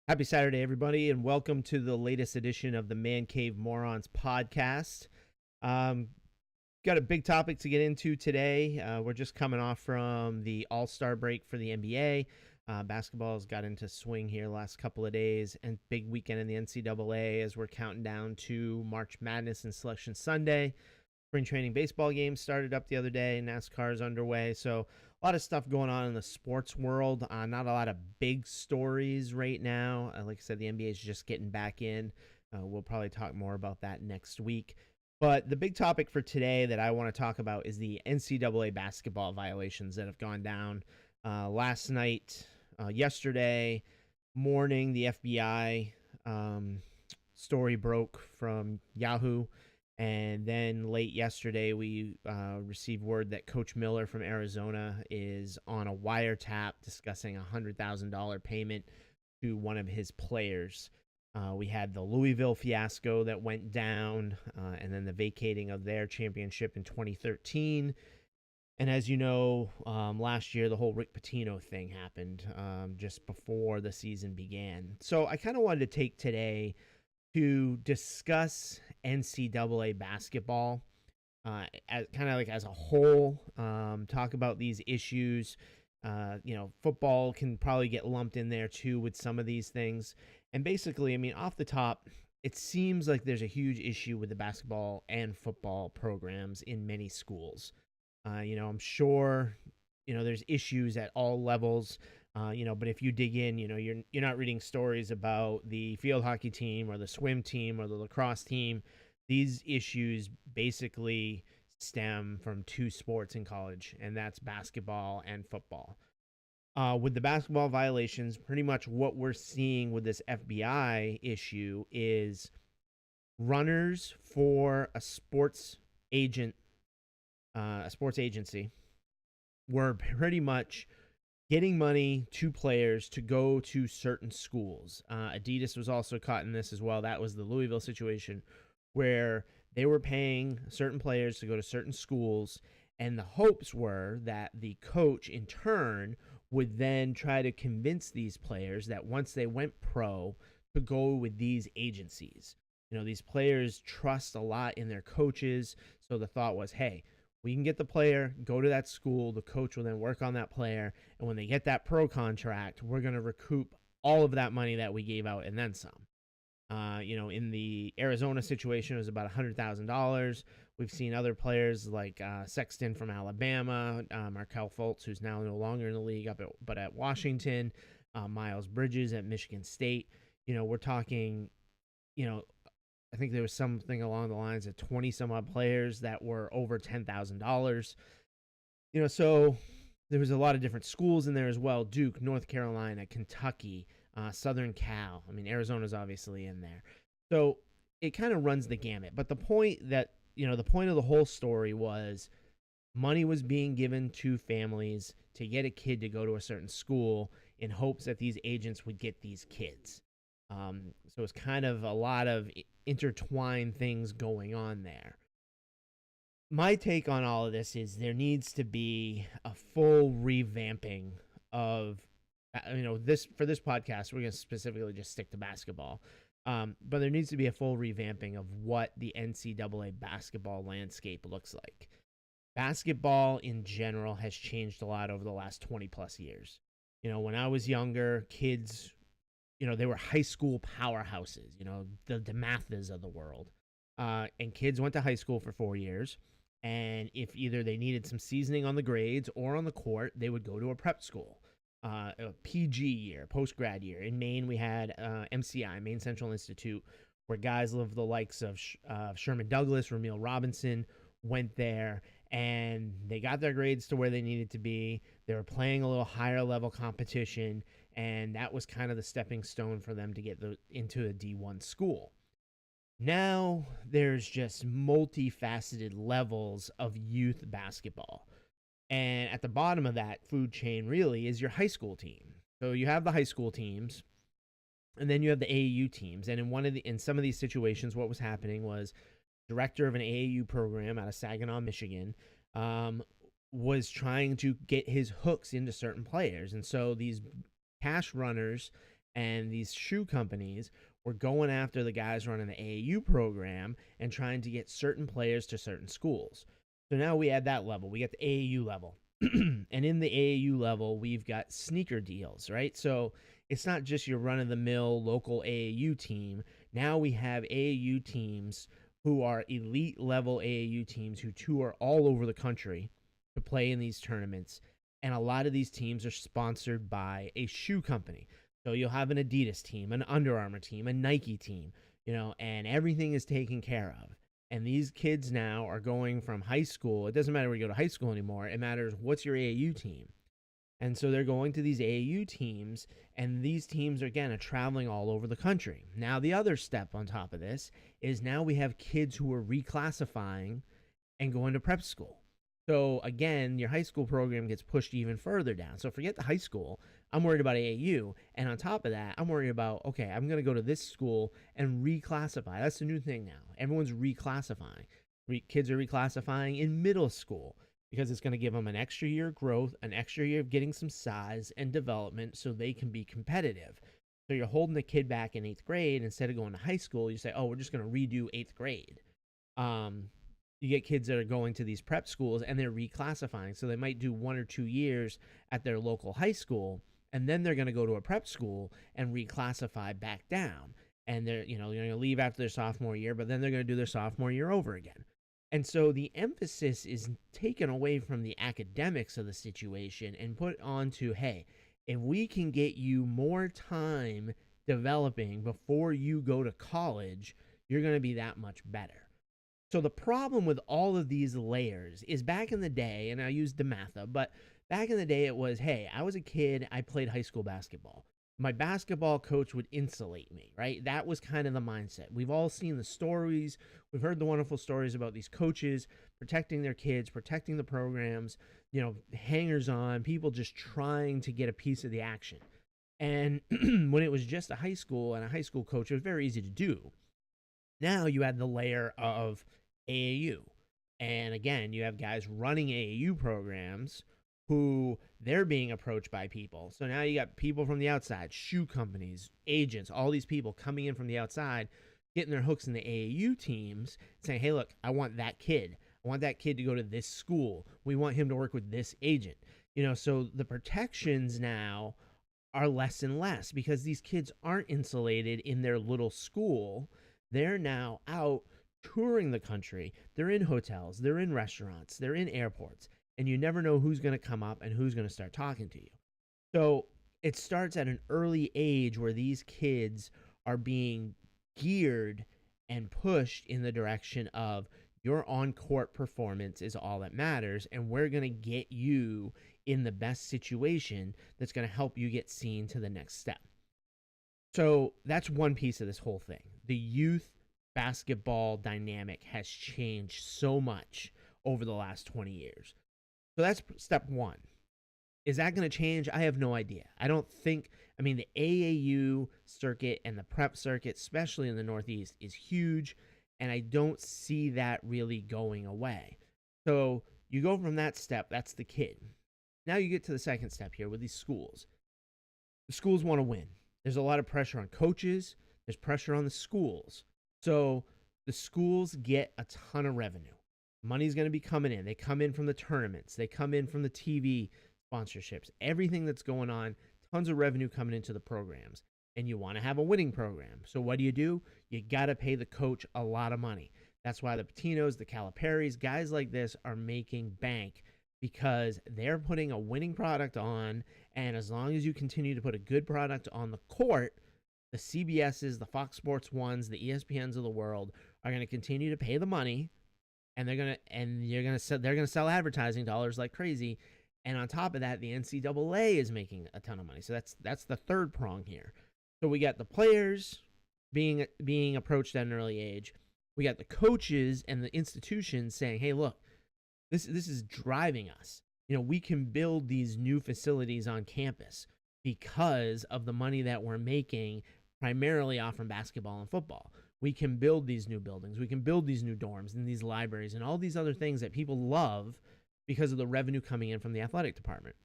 Happy Saturday, everybody, and welcome to the latest edition of the ManCaveMorons podcast. Um, got a big topic to get into today. We're just coming off from the All-Star break for the NBA. Basketball's got into swing here the last couple of days, and big weekend in the NCAA as we're counting down to March Madness and Selection Sunday. Spring training baseball games started up the other day. NASCAR is underway, so a lot of stuff going on in the sports world. Not a lot of big stories right now. Like I said, the NBA is just getting back in. We'll probably talk more about that next week. But the big topic for today that I want to talk about is the NCAA basketball violations that have gone down last night, yesterday morning. The FBI story broke from Yahoo. And then late yesterday, we received word that Coach Miller from Arizona is on a wiretap discussing a $100,000 payment to one of his players. We had the Louisville fiasco that went down, and then the vacating of their championship in 2013. And as you know, last year, the whole Rick Pitino thing happened just before the season began. So I kind of wanted to take today to discuss NCAA basketball as kind of like as a whole, talk about these issues. Football can probably get lumped in there too with some of these things. And basically, I mean, off the top, it seems like there's a huge issue with the basketball and football programs in many schools. I'm sure, there's issues at all levels. But if you dig in, you're not reading stories about the field hockey team or the swim team or the lacrosse team. These issues basically stem from two sports in college, and that's basketball and football. With the basketball violations, pretty much what we're seeing with this FBI issue is runners for a sports agency, were pretty much getting money to players to go to certain schools. Adidas was also caught in this as well. That was the Louisville situation where they were paying certain players to go to certain schools, and the hopes were that the coach in turn would then try to convince these players that once they went pro to go with these agencies. These players trust a lot in their coaches, so the thought was, hey, we can get the player, go to that school, the coach will then work on that player, and when they get that pro contract, we're going to recoup all of that money that we gave out and then some. In the Arizona situation, it was about $100,000. We've seen other players like Sexton from Alabama, Markelle Fultz, who's now no longer in the league, but at Washington, Miles Bridges at Michigan State. We're talking, I think there was something along the lines of 20 some odd players that were over $10,000. So there was a lot of different schools in there as well. Duke, North Carolina, Kentucky, Southern Cal. I mean, Arizona's obviously in there. So it kind of runs the gamut. But the point of the whole story was money was being given to families to get a kid to go to a certain school in hopes that these agents would get these kids. So it's kind of a lot of intertwined things going on there. My take on all of this is there needs to be a full revamping of, this for this podcast. We're going to specifically just stick to basketball. But there needs to be a full revamping of what the NCAA basketball landscape looks like. Basketball in general has changed a lot over the last 20 plus years. When I was younger, kids, they were high school powerhouses, the DeMathas of the world. And kids went to high school for 4 years. And if either they needed some seasoning on the grades or on the court, they would go to a prep school, a PG year, post-grad year. In Maine, we had MCI, Maine Central Institute, where guys of the likes of Sherman Douglas, Ramil Robinson went there, and they got their grades to where they needed to be. They were playing a little higher level competition, and that was kind of the stepping stone for them to get into a D1 school. Now there's just multifaceted levels of youth basketball. And at the bottom of that food chain really is your high school team. So you have the high school teams, and then you have the AAU teams. And in some of these situations, what was happening was director of an AAU program out of Saginaw, Michigan, was trying to get his hooks into certain players. And so these cash runners And these shoe companies were going after the guys running the AAU program and trying to get certain players to certain schools. So now we add that level. We got the AAU level. And in the AAU level, we've got sneaker deals, right? So it's not just your run-of-the-mill local AAU team. Now we have AAU teams who are elite level AAU teams who tour all over the country to play in these tournaments. And a lot of these teams are sponsored by a shoe company. So you'll have an Adidas team, an Under Armour team, a Nike team, and everything is taken care of. And these kids now are going from high school. It doesn't matter where you go to high school anymore. It matters what's your AAU team. And so they're going to these AAU teams, and these teams, again, are traveling all over the country. Now, the other step on top of this is now we have kids who are reclassifying and going to prep school. So, again, your high school program gets pushed even further down. So forget the high school. I'm worried about AAU. And on top of that, I'm worried about, okay, I'm going to go to this school and reclassify. That's the new thing now. Everyone's reclassifying. Kids are reclassifying in middle school because it's going to give them an extra year of growth, an extra year of getting some size and development so they can be competitive. So you're holding the kid back in 8th grade. Instead of going to high school, you say, oh, we're just going to redo 8th grade. You get kids that are going to these prep schools and they're reclassifying. So they might do 1 or 2 years at their local high school, and then they're going to go to a prep school and reclassify back down. And they're going to leave after their sophomore year, but then they're going to do their sophomore year over again. And so the emphasis is taken away from the academics of the situation and put onto, hey, if we can get you more time developing before you go to college, you're going to be that much better. So the problem with all of these layers is back in the day, and I use DeMatha, but back in the day it was, hey, I was a kid, I played high school basketball. My basketball coach would insulate me, right? That was kind of the mindset. We've all seen the stories. We've heard the wonderful stories about these coaches protecting their kids, protecting the programs, hangers on, people just trying to get a piece of the action. And when it was just a high school and a high school coach, it was very easy to do. Now you add the layer of AAU. And again, you have guys running AAU programs who they're being approached by people. So now you got people from the outside, shoe companies, agents, all these people coming in from the outside, getting their hooks in the AAU teams, saying, hey, look, I want that kid. I want that kid to go to this school. We want him to work with this agent. So the protections now are less and less because these kids aren't insulated in their little school. They're now out touring the country. They're in hotels. They're in restaurants. They're in airports. And you never know who's going to come up and who's going to start talking to you. So it starts at an early age where these kids are being geared and pushed in the direction of your on-court performance is all that matters, and we're going to get you in the best situation that's going to help you get seen to the next step. So that's one piece of this whole thing. The youth basketball dynamic has changed so much over the last 20 years. So that's step one. Is that going to change? I have no idea. I don't think, the AAU circuit and the prep circuit, especially in the Northeast, is huge, and I don't see that really going away. So you go from that step, that's the kid. Now you get to the second step here with these schools. The schools want to win. There's a lot of pressure on coaches. There's pressure on the schools. So the schools get a ton of revenue. Money's going to be coming in. They come in from the tournaments. They come in from the TV sponsorships. Everything that's going on, tons of revenue coming into the programs. And you want to have a winning program. So what do? You got to pay the coach a lot of money. That's why the Patinos, the Caliperis, guys like this are making bank because they're putting a winning product on. And as long as you continue to put a good product on the court, the CBSs, the Fox Sports ones, the ESPNs of the world are going to continue to pay the money. And they're gonna sell advertising dollars like crazy, and on top of that, the NCAA is making a ton of money. So that's the third prong here. So we got the players being approached at an early age. We got the coaches and the institutions saying, "Hey, look, this is driving us. We can build these new facilities on campus because of the money that we're making, primarily off from basketball and football." We can build these new buildings. We can build these new dorms and these libraries and all these other things that people love because of the revenue coming in from the athletic department.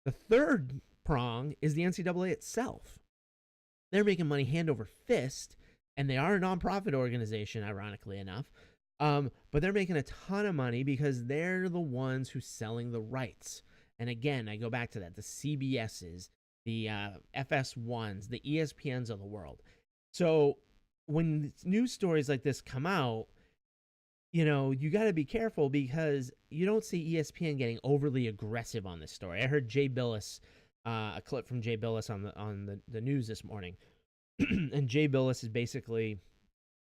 The third prong is the NCAA itself. They're making money hand over fist, and they are a nonprofit organization, ironically enough. But they're making a ton of money because they're the ones who's selling the rights. And again, I go back to that: the CBSs, the FS1s, the ESPNs of the world. So when news stories like this come out, you got to be careful because you don't see ESPN getting overly aggressive on this story. I heard Jay Billis, a clip from Jay Billis on the news this morning, and Jay Billis is basically,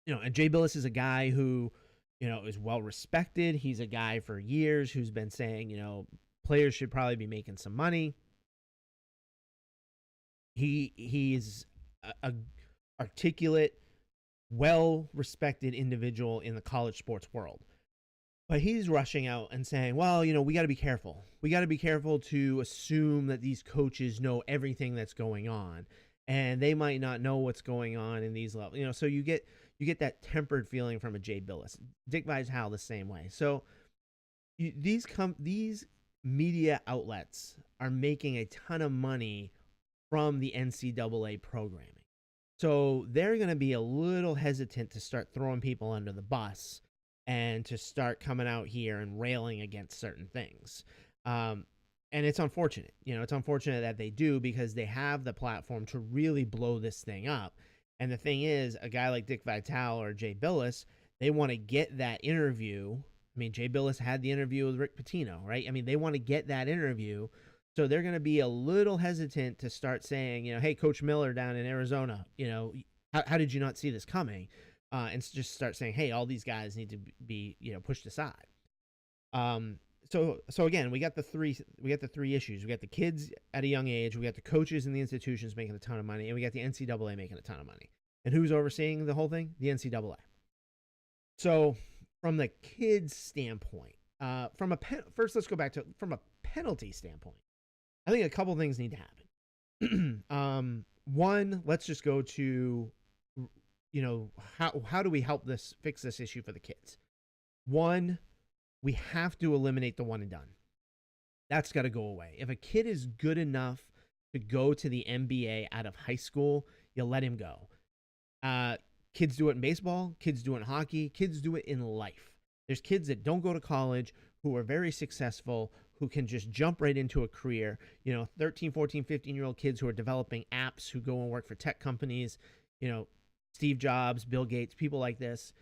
and Jay Billis is a guy who, is well respected. He's a guy for years who's been saying, players should probably be making some money. He's a articulate, well-respected individual in the college sports world. But he's rushing out and saying, well, we got to be careful. We got to be careful to assume that these coaches know everything that's going on. And they might not know what's going on in these levels. So you get that tempered feeling from a Jay Billis. Dick Vitale the same way. So these media outlets are making a ton of money from the NCAA programming. So they're going to be a little hesitant to start throwing people under the bus and to start coming out here and railing against certain things. And it's unfortunate. It's unfortunate that they do because they have the platform to really blow this thing up. And the thing is, a guy like Dick Vitale or Jay Billis, they want to get that interview. I mean, Jay Billis had the interview with Rick Pitino, right? I mean, they want to get that interview. So they're going to be a little hesitant to start saying, hey, Coach Miller down in Arizona, how did you not see this coming? And just start saying, hey, all these guys need to be, pushed aside. So again, we got the three issues. We got the kids at a young age, we got the coaches and the institutions making a ton of money, and we got the NCAA making a ton of money. And who's overseeing the whole thing? The NCAA. So from the kids' standpoint, first let's go back to from a penalty standpoint. I think a couple things need to happen. One, let's just go to, how do we fix this issue for the kids? One, we have to eliminate the one and done. That's got to go away. If a kid is good enough to go to the NBA out of high school, you let him go. Kids do it in baseball. Kids do it in hockey. Kids do it in life. There's kids that don't go to college who are very successful, who can just jump right into a career. 13, 14, 15-year-old kids who are developing apps, who go and work for tech companies, Steve Jobs, Bill Gates, people like this.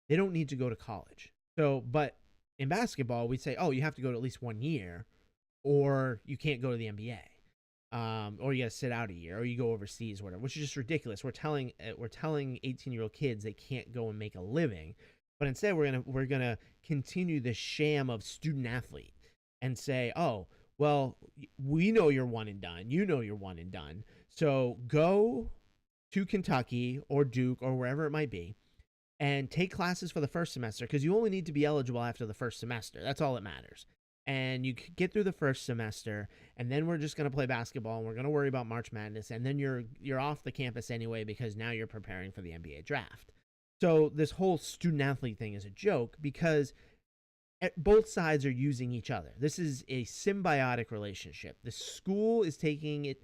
They don't need to go to college. So, but in basketball, we say, oh, you have to go to at least 1 year, or you can't go to the NBA, or you got to sit out a year, or you go overseas, or whatever, which is just ridiculous. We're telling 18-year-old kids they can't go and make a living, but instead we're gonna continue the sham of student athlete and say, oh, well, we know you're one and done. You know you're one and done. So go to Kentucky or Duke or wherever it might be and take classes for the first semester, because you only need to be eligible after the first semester. That's all that matters. And you get through the first semester, and then we're just going to play basketball, and we're going to worry about March Madness, and then you're off the campus anyway because now you're preparing for the NBA draft. So this whole student-athlete thing is a joke because both sides are using each other. This is a symbiotic relationship. The school is taking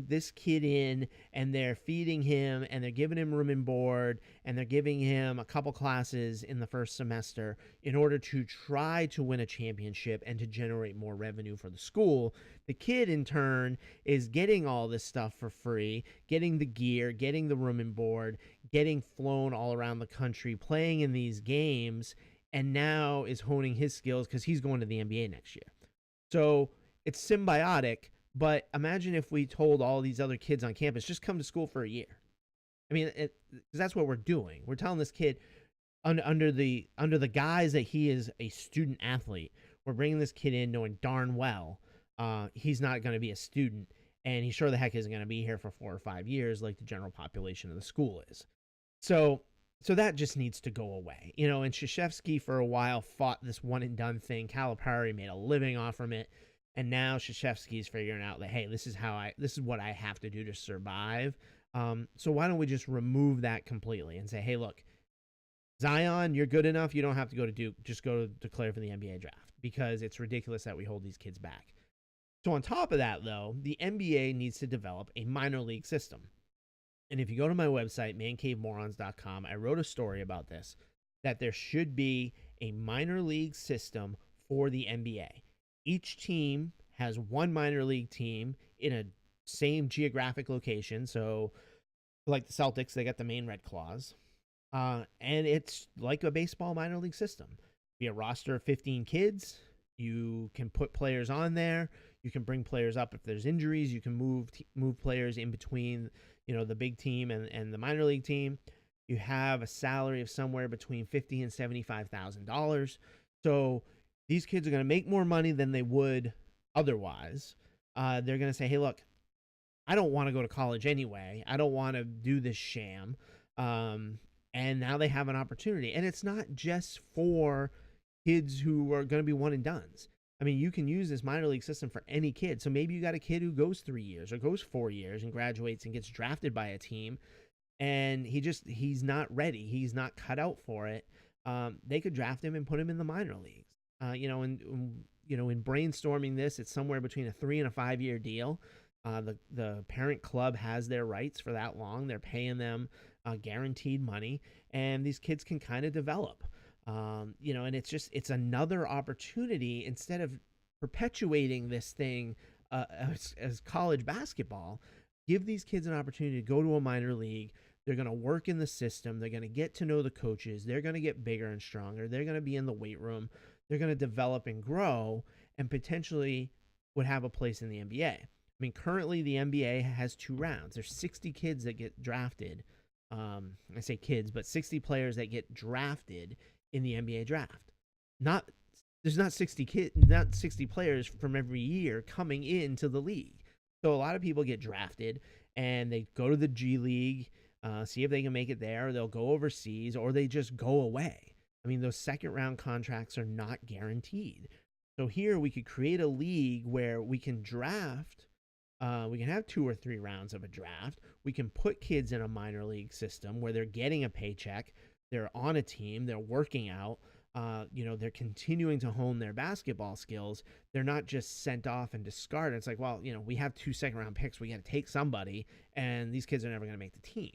this kid in, and they're feeding him, and they're giving him room and board, and they're giving him a couple classes in the first semester in order to try to win a championship and to generate more revenue for the school. The kid, in turn, is getting all this stuff for free, getting the gear, getting the room and board, getting flown all around the country, playing in these games, and now is honing his skills because he's going to the NBA next year. So it's symbiotic. But imagine if we told all these other kids on campus, just come to school for a year. I mean, because that's what we're doing. We're telling this kid under the guise that he is a student athlete, we're bringing this kid in knowing darn well he's not going to be a student, and he sure the heck isn't going to be here for 4 or 5 years like the general population of the school is. So that just needs to go away. And Krzyzewski for a while fought this one and done thing. Calipari made a living off from it. And now Krzyzewski's figuring out that, hey, this is what I have to do to survive. So why don't we just remove that completely and say, hey, look, Zion, you're good enough. You don't have to go to Duke. Just go to declare for the NBA draft, because it's ridiculous that we hold these kids back. So on top of that, though, the NBA needs to develop a minor league system. And if you go to my website, ManCaveMorons.com, I wrote a story about this, that there should be a minor league system for the NBA. Each team has one minor league team in a same geographic location. So, like the Celtics, they got the main red claws. And it's like a baseball minor league system. Be a roster of 15 kids. You can put players on there. You can bring players up if there's injuries. You can move players in between, the big team and the minor league team. You have a salary of somewhere between $50,000 and $75,000. So these kids are going to make more money than they would otherwise. They're going to say, hey, look, I don't want to go to college anyway. I don't want to do this sham. And now they have an opportunity. And it's not just for kids who are going to be one and dones. I mean, you can use this minor league system for any kid. So maybe you got a kid who goes 3 years or goes 4 years and graduates and gets drafted by a team, and he's not ready. He's not cut out for it. They could draft him and put him in the minor leagues. In brainstorming this, it's somewhere between a 3 and a 5 year deal. The parent club has their rights for that long. They're paying them guaranteed money, and these kids can kind of develop. And it's another opportunity instead of perpetuating this thing as college basketball. Give these kids an opportunity to go to a minor league. They're going to work in the system. They're going to get to know the coaches. They're going to get bigger and stronger. They're going to be in the weight room. They're going to develop and grow, and potentially would have a place in the NBA. I mean, currently the NBA has 2 rounds. There's 60 kids that get drafted. I say kids, but 60 players that get drafted in the NBA draft. There's not 60 players from every year coming into the league. So a lot of people get drafted and they go to the G League, see if they can make it there, or they'll go overseas, or they just go away. I mean, those second round contracts are not guaranteed. So here we could create a league where we can draft. We can have 2 or 3 rounds of a draft. We can put kids in a minor league system where they're getting a paycheck. They're on a team. They're working out. They're continuing to hone their basketball skills. They're not just sent off and discarded. It's like, well, we have 2 second-round picks. We got to take somebody, and these kids are never going to make the team.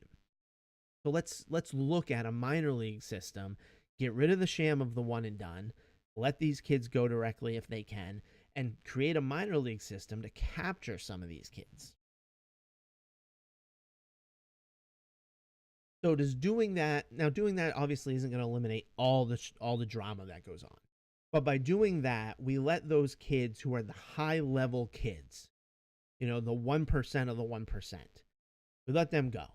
So let's look at a minor league system. Get rid of the sham of the one and done. Let these kids go directly if they can, and create a minor league system to capture some of these kids. So doing that obviously isn't going to eliminate all the drama that goes on. But by doing that, we let those kids who are the high level kids, the 1% of the 1%, we let them go.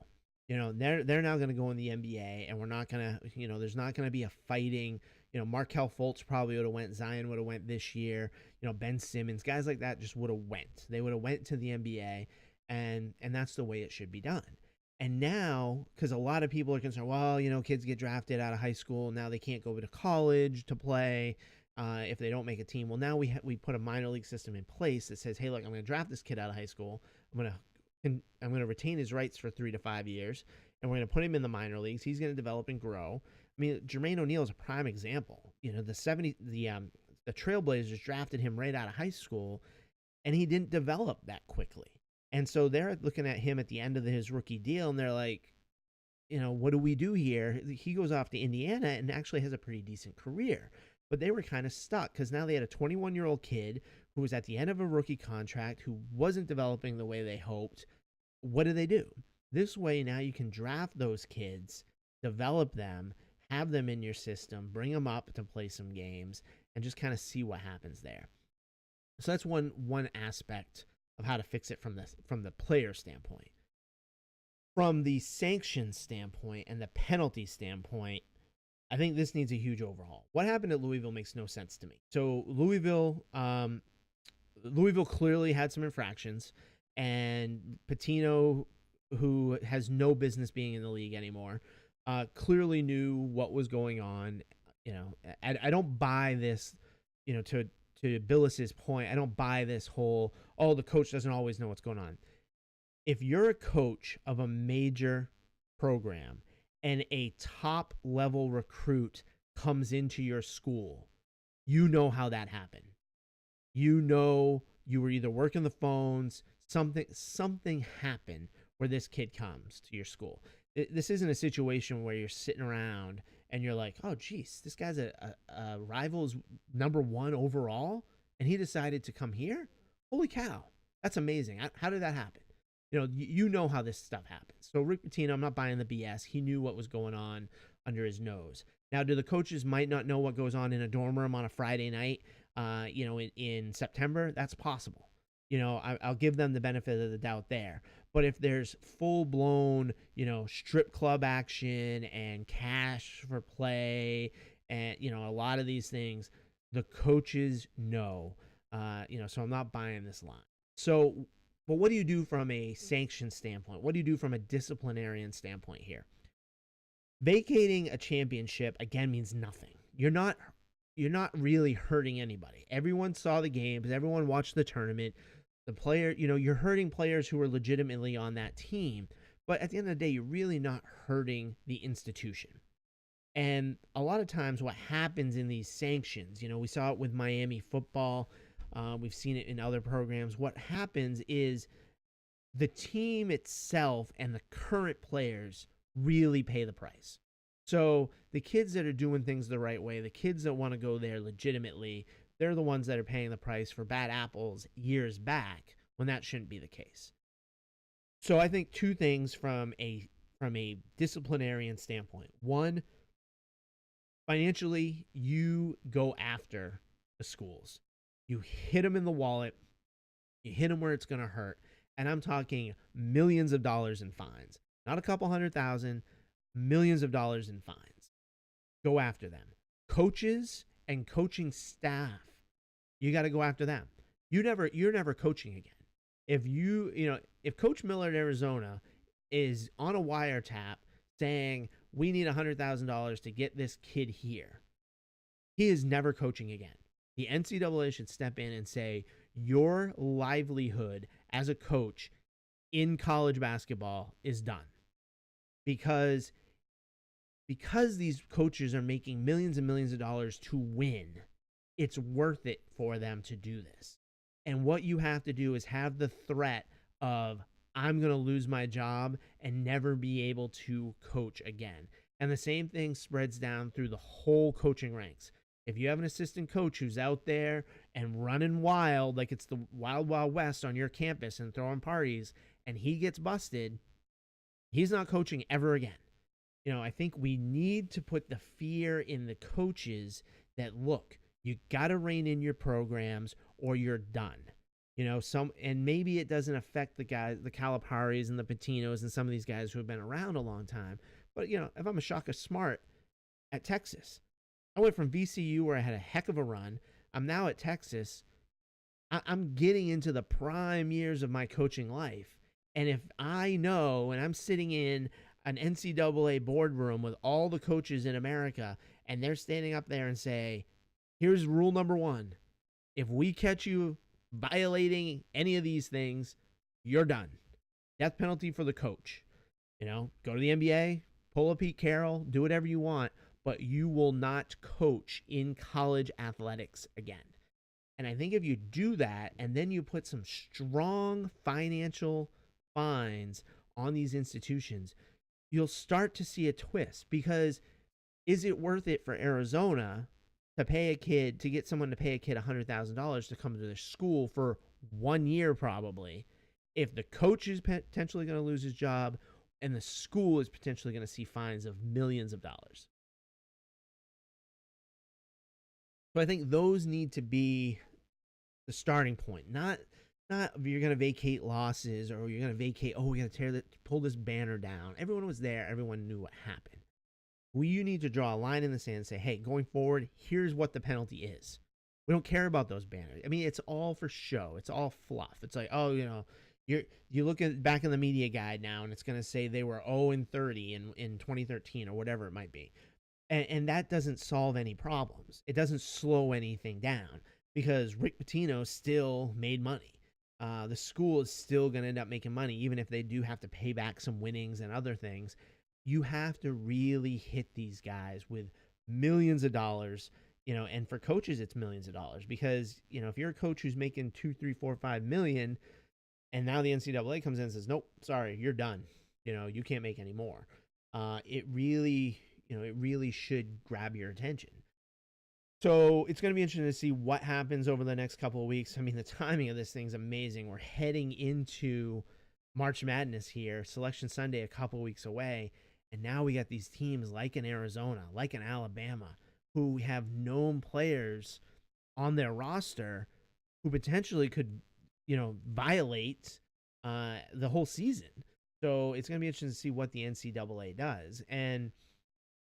They're now going to go in the NBA, and we're not going to, there's not going to be a fighting. Markelle Fultz probably would have went. Zion would have went this year. Ben Simmons, guys like that just would have went. They would have went to the NBA, and that's the way it should be done. And now, because a lot of people are concerned, well, kids get drafted out of high school, now they can't go to college to play if they don't make a team. Well, now we put a minor league system in place that says, hey, look, I'm going to draft this kid out of high school. I'm going to retain his rights for 3 to 5 years, and we're going to put him in the minor leagues. He's going to develop and grow. I mean, Jermaine O'Neal is a prime example. The Trailblazers drafted him right out of high school, and he didn't develop that quickly. And so they're looking at him at the end of his rookie deal, and they're like, what do we do here? He goes off to Indiana and actually has a pretty decent career. But they were kind of stuck because now they had a 21-year-old kid who was at the end of a rookie contract who wasn't developing the way they hoped. What do? This way, now you can draft those kids, develop them, have them in your system, bring them up to play some games, and just kind of see what happens there. So that's one aspect of how to fix it from the player standpoint. From the sanctions standpoint and the penalty standpoint, I think this needs a huge overhaul. What happened at Louisville makes no sense to me. So Louisville clearly had some infractions, and Pitino, who has no business being in the league anymore, clearly knew what was going on. I don't buy this, to Billis's point, I don't buy this whole, the coach doesn't always know what's going on. If you're a coach of a major program and a top level recruit comes into your school, you know how that happened. You were either working the phones, something happened where this kid comes to your school. This isn't a situation where you're sitting around and you're like, oh, geez, this guy's a rival's #1 overall, and he decided to come here? Holy cow, that's amazing. How did that happen? You know how this stuff happens. So Rick Pitino, I'm not buying the BS. He knew what was going on under his nose. Now, do the coaches might not know what goes on in a dorm room on a Friday night, in September? That's possible. I'll give them the benefit of the doubt there. But if there's full-blown, strip club action and cash for play and, a lot of these things, the coaches know. So I'm not buying this line. So, but what do you do from a sanction standpoint? What do you do from a disciplinarian standpoint here? Vacating a championship, again, means nothing. You're not really hurting anybody. Everyone saw the games. Everyone watched the tournament. The player, you're hurting players who are legitimately on that team. But at the end of the day, you're really not hurting the institution. And a lot of times what happens in these sanctions, we saw it with Miami football. We've seen it in other programs. What happens is the team itself and the current players really pay the price. So the kids that are doing things the right way, the kids that want to go there legitimately, they're the ones that are paying the price for bad apples years back when that shouldn't be the case. So I think two things from a disciplinarian standpoint. One, financially, you go after the schools. You hit them in the wallet. You hit them where it's going to hurt. And I'm talking millions of dollars in fines. Not a couple $100,000, millions of dollars in fines. Go after them. Coaches and coaching staff, you got to go after them. You're never coaching again. If Coach Miller at Arizona is on a wiretap saying we need $100,000 to get this kid here, he is never coaching again. The NCAA should step in and say your livelihood as a coach in college basketball is done. Because these coaches are making millions and millions of dollars to win, it's worth it for them to do this. And what you have to do is have the threat of, I'm going to lose my job and never be able to coach again. And the same thing spreads down through the whole coaching ranks. If you have an assistant coach who's out there and running wild, like it's the Wild Wild West on your campus and throwing parties, and he gets busted, he's not coaching ever again. I think we need to put the fear in the coaches that, look, you got to rein in your programs or you're done. And maybe it doesn't affect the guys, the Caliparis and the Patinos and some of these guys who have been around a long time. But, if I'm a Shaka Smart at Texas, I went from VCU where I had a heck of a run. I'm now at Texas. I'm getting into the prime years of my coaching life. And if I know, and I'm sitting in an NCAA boardroom with all the coaches in America, and they're standing up there and say, here's rule number 1. If we catch you violating any of these things, you're done. Death penalty for the coach. Go to the NBA, pull a Pete Carroll, do whatever you want, but you will not coach in college athletics again. And I think if you do that, and then you put some strong financial fines on these institutions, you'll start to see a twist. Because is it worth it for Arizona to get someone to pay a kid $100,000 to come to their school for 1 year probably, if the coach is potentially going to lose his job and the school is potentially going to see fines of millions of dollars? So I think those need to be the starting point. Not you're going to vacate losses, or you're going to vacate, we're going to pull this banner down. Everyone was there. Everyone knew what happened. You need to draw a line in the sand and say, hey, going forward, here's what the penalty is. We don't care about those banners. I mean, it's all for show. It's all fluff. It's like, you look back in the media guide now, and it's going to say they were 0-30 in 2013 or whatever it might be. And that doesn't solve any problems. It doesn't slow anything down because Rick Pitino still made money. The school is still going to end up making money, even if they do have to pay back some winnings and other things. You have to really hit these guys with millions of dollars, and for coaches, it's millions of dollars because, if you're a coach who's making $2, $3, $4, $5 million, And now the NCAA comes in and says, nope, sorry, you're done. You can't make any more. It really should grab your attention. So it's going to be interesting to see what happens over the next couple of weeks. I mean, the timing of this thing's amazing. We're heading into March Madness here, Selection Sunday a couple of weeks away. And now we got these teams like in Arizona, like in Alabama, who have known players on their roster who potentially could, violate the whole season. So it's going to be interesting to see what the NCAA does. And,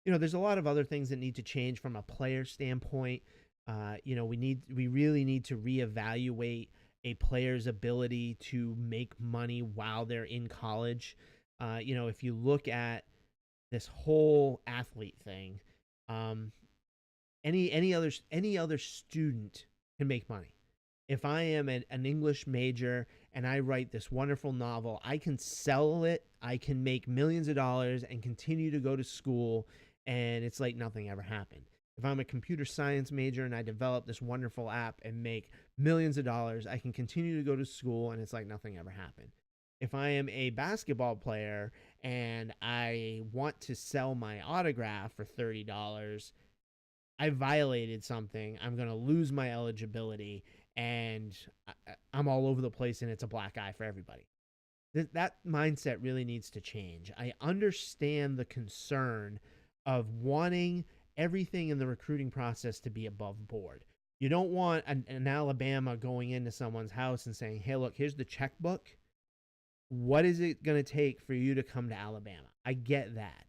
there's a lot of other things that need to change from a player standpoint. We really need to reevaluate a player's ability to make money while they're in college. If you look at this whole athlete thing, any other student can make money. If I am an English major and I write this wonderful novel, I can sell it, I can make millions of dollars and continue to go to school, and it's like nothing ever happened. If I'm a computer science major and I develop this wonderful app and make millions of dollars, I can continue to go to school and it's like nothing ever happened. If I am a basketball player and I want to sell my autograph for $30, I violated something. I'm going to lose my eligibility and I'm all over the place and it's a black eye for everybody. That mindset really needs to change. I understand the concern of wanting everything in the recruiting process to be above board. You don't want an Alabama going into someone's house and saying, hey, look, here's the checkbook. What is it going to take for you to come to Alabama? I get that.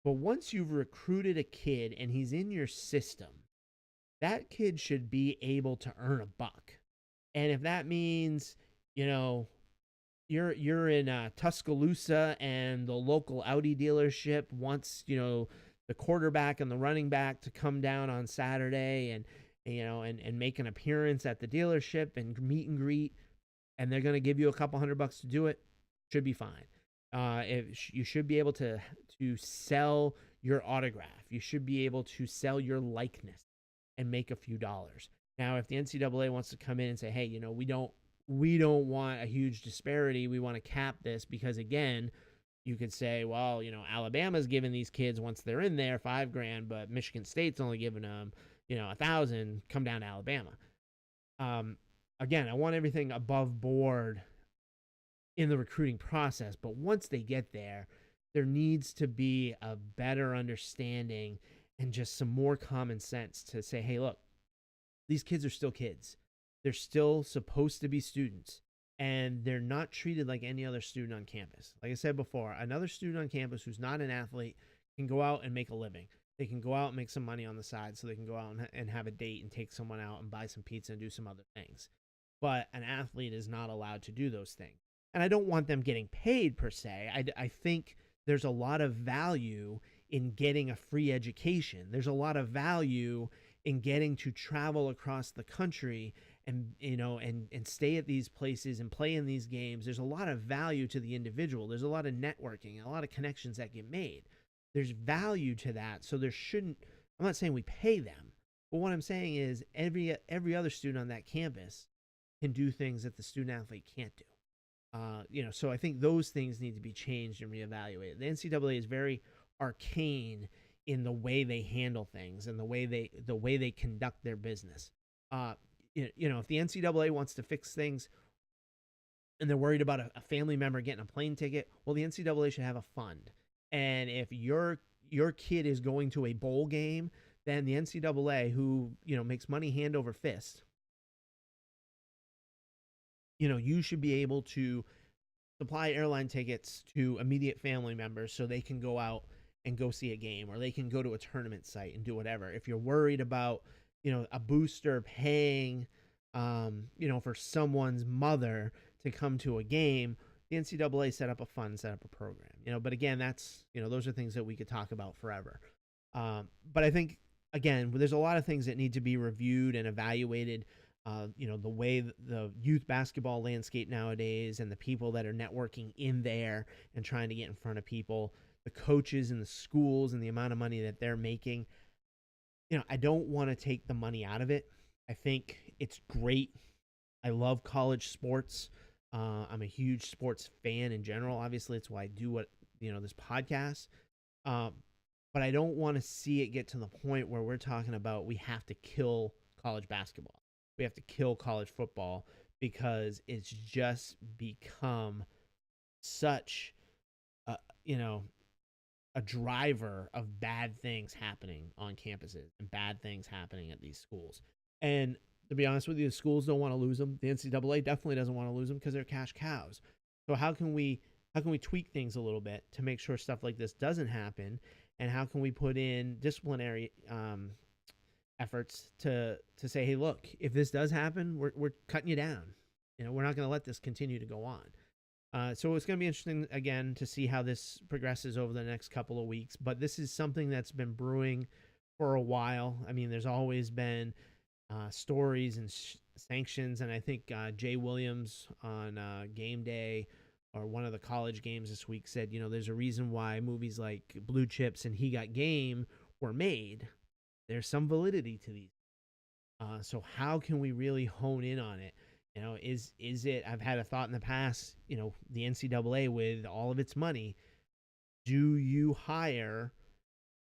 But once you've recruited a kid and he's in your system, that kid should be able to earn a buck. And if that means, you're in Tuscaloosa and the local Audi dealership wants, the quarterback and the running back to come down on Saturday and make an appearance at the dealership and meet and greet, and they're going to give you a couple $100 to do it, should be fine. You should be able to sell your autograph. You should be able to sell your likeness and make a few dollars. Now, if the NCAA wants to come in and say, hey, we don't want a huge disparity. We want to cap this because, again, you could say, well, Alabama's giving these kids once they're in there $5,000, but Michigan State's only giving them, $1,000. Come down to Alabama. Again, I want everything above board in the recruiting process, but once they get there, there needs to be a better understanding and just some more common sense to say, hey, look, these kids are still kids. They're still supposed to be students, and they're not treated like any other student on campus. Like I said before, another student on campus who's not an athlete can go out and make a living. They can go out and make some money on the side so they can go out and have a date and take someone out and buy some pizza and do some other things. But an athlete is not allowed to do those things. And I don't want them getting paid per se. I think there's a lot of value in getting a free education. There's a lot of value in getting to travel across the country and stay at these places and play in these games. There's a lot of value to the individual. There's a lot of networking and a lot of connections that get made. There's value to that. So there shouldn't, I'm not saying we pay them, but what I'm saying is every other student on that campus can do things that the student athlete can't do. So I think those things need to be changed and reevaluated. The NCAA is very arcane in the way they handle things and the way they conduct their business. If the NCAA wants to fix things and they're worried about a family member getting a plane ticket, well, the NCAA should have a fund. And if your kid is going to a bowl game, then the NCAA, who makes money hand over fist, you should be able to supply airline tickets to immediate family members so they can go out and go see a game, or they can go to a tournament site and do whatever. If you're worried about, a booster paying, for someone's mother to come to a game, the NCAA set up a fund, set up a program, but again, that's, those are things that we could talk about forever. But I think, again, there's a lot of things that need to be reviewed and evaluated. The way the youth basketball landscape nowadays and the people that are networking in there and trying to get in front of people, the coaches and the schools and the amount of money that they're making. I don't want to take the money out of it. I think it's great. I love college sports. I'm a huge sports fan in general. Obviously, it's why I do this podcast. Um, but I don't want to see it get to the point where we're talking about we have to kill college basketball. We have to kill college football because it's just become such a, you know, a driver of bad things happening on campuses and bad things happening at these schools. And to be honest with you, the schools don't want to lose them. The NCAA definitely doesn't want to lose them because they're cash cows. So how can we tweak things a little bit to make sure stuff like this doesn't happen? And how can we put in disciplinary efforts to say, hey, look, if this does happen, we're cutting you down. We're not going to let this continue to go on. So it's going to be interesting again to see how this progresses over the next couple of weeks. But this is something that's been brewing for a while. I mean, there's always been stories and sanctions, and I think Jay Williams on Game Day or one of the college games this week said, there's a reason why movies like Blue Chips and He Got Game were made. There's some validity to these. So how can we really hone in on it? Is it? I've had a thought in the past. The NCAA with all of its money, do you hire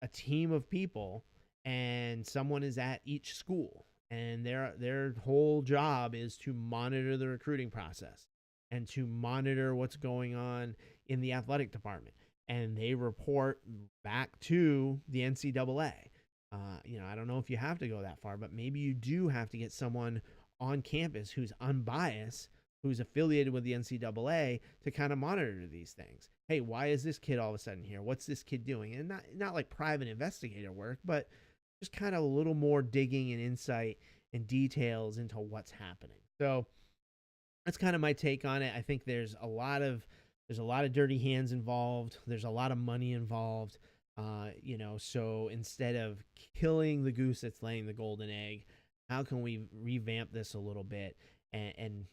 a team of people and someone is at each school and their whole job is to monitor the recruiting process and to monitor what's going on in the athletic department, and they report back to the NCAA. I don't know if you have to go that far, but maybe you do have to get someone on campus who's unbiased, who's affiliated with the NCAA to kind of monitor these things. Hey, why is this kid all of a sudden here? What's this kid doing? And not like private investigator work, but just kind of a little more digging and insight and details into what's happening. So that's kind of my take on it. I think there's a lot of dirty hands involved. There's a lot of money involved. So instead of killing the goose that's laying the golden egg, how can we revamp this a little bit and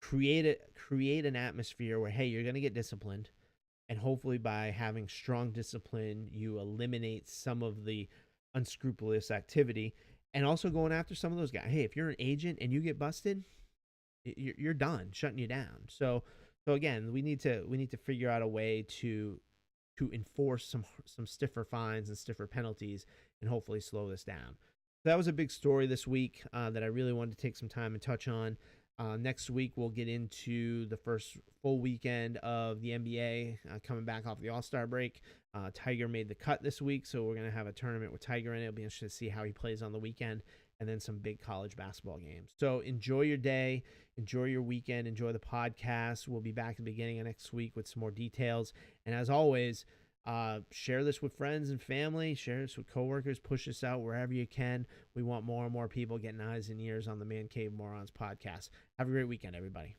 create an atmosphere where, hey, you're going to get disciplined, and hopefully by having strong discipline, you eliminate some of the unscrupulous activity, and also going after some of those guys. Hey, if you're an agent and you get busted, you're done, shutting you down. So again, we need to figure out a way to enforce some stiffer fines and stiffer penalties and hopefully slow this down. So that was a big story this week that I really wanted to take some time and touch on. Next week, we'll get into the first full weekend of the NBA coming back off the All-Star break. Tiger made the cut this week, so we're going to have a tournament with Tiger in it. It'll be interesting to see how he plays on the weekend, and then some big college basketball games. So enjoy your day, enjoy your weekend, enjoy the podcast. We'll be back at the beginning of next week with some more details. And as always, share this with friends and family, share this with coworkers, push this out wherever you can. We want more and more people getting eyes and ears on the Man Cave Morons podcast. Have a great weekend, everybody.